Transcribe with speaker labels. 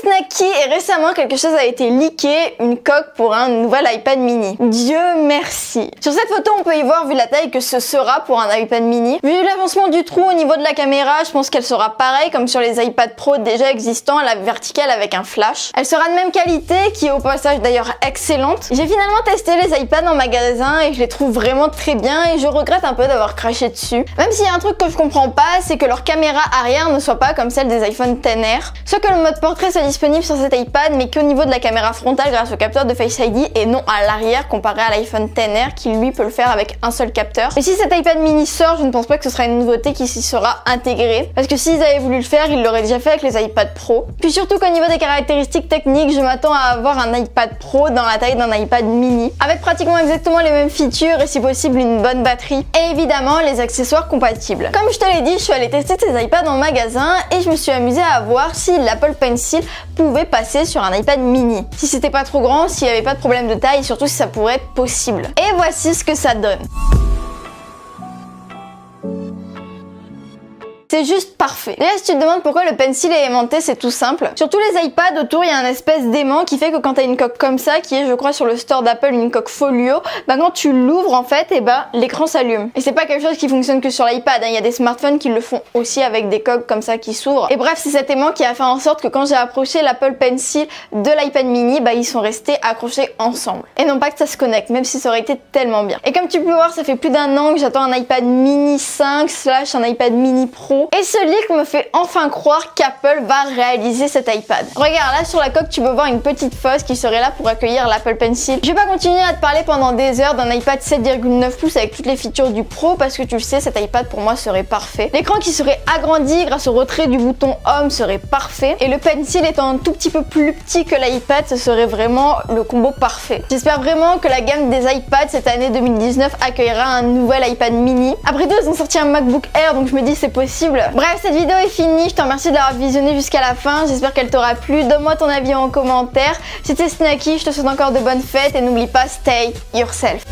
Speaker 1: Snacky et récemment quelque chose a été leaké, une coque pour un nouvel iPad mini. Dieu merci. Sur cette photo on peut y voir vu la taille que ce sera pour un iPad mini. Vu l'avancement du trou au niveau de la caméra, je pense qu'elle sera pareille comme sur les iPad Pro déjà existants, à la verticale avec un flash. Elle sera de même qualité, qui est au passage d'ailleurs excellente. J'ai finalement testé les iPads en magasin et je les trouve vraiment très bien et je regrette un peu d'avoir craché dessus. Même s'il y a un truc que je comprends pas, c'est que leur caméra arrière ne soit pas comme celle des iPhone XR. Soit que le mode portrait soit disponible sur cet iPad mais qu'au niveau de la caméra frontale grâce au capteur de Face ID et non à l'arrière comparé à l'iPhone XR qui lui peut le faire avec un seul capteur. Mais si cet iPad mini sort, je ne pense pas que ce sera une nouveauté qui s'y sera intégrée parce que s'ils avaient voulu le faire, ils l'auraient déjà fait avec les iPad Pro. Puis surtout qu'au niveau des caractéristiques techniques, je m'attends à avoir un iPad Pro dans la taille d'un iPad mini avec pratiquement exactement les mêmes features et si possible une bonne batterie et évidemment les accessoires compatibles. Comme je te l'ai dit, je suis allée tester ces iPads en magasin et je me suis amusée à voir si l'Apple Pencil pouvait passer sur un iPad mini. Si c'était pas trop grand, s'il n'y avait pas de problème de taille et surtout si ça pourrait être possible. Et voici ce que ça donne. C'est juste parfait. Déjà, si tu te demandes pourquoi le Pencil est aimanté, c'est tout simple. Sur tous les iPads autour, il y a un espèce d'aimant qui fait que quand t'as une coque comme ça, qui est, je crois, sur le store d'Apple, une coque folio, bah quand tu l'ouvres en fait, et bah l'écran s'allume. Et c'est pas quelque chose qui fonctionne que sur l'iPad, hein. Il y a des smartphones qui le font aussi avec des coques comme ça qui s'ouvrent. Et bref, c'est cet aimant qui a fait en sorte que quand j'ai approché l'Apple Pencil de l'iPad mini, bah ils sont restés accrochés ensemble. Et non pas que ça se connecte, même si ça aurait été tellement bien. Et comme tu peux voir, ça fait plus d'un an que j'attends un iPad mini 5 / un iPad mini Pro. Et ce leak me fait enfin croire qu'Apple va réaliser cet iPad. Regarde, là sur la coque, tu peux voir une petite fosse qui serait là pour accueillir l'Apple Pencil. Je vais pas continuer à te parler pendant des heures d'un iPad 7,9 pouces avec toutes les features du Pro parce que tu le sais, cet iPad pour moi serait parfait. L'écran qui serait agrandi grâce au retrait du bouton Home serait parfait. Et le Pencil étant un tout petit peu plus petit que l'iPad, ce serait vraiment le combo parfait. J'espère vraiment que la gamme des iPads cette année 2019 accueillera un nouvel iPad mini. Après tout, ils ont sorti un MacBook Air, donc je me dis c'est possible. Bref, cette vidéo est finie, je te remercie de l'avoir visionnée jusqu'à la fin, j'espère qu'elle t'aura plu, donne-moi ton avis en commentaire. C'était Snacky, je te souhaite encore de bonnes fêtes et n'oublie pas, stay yourself.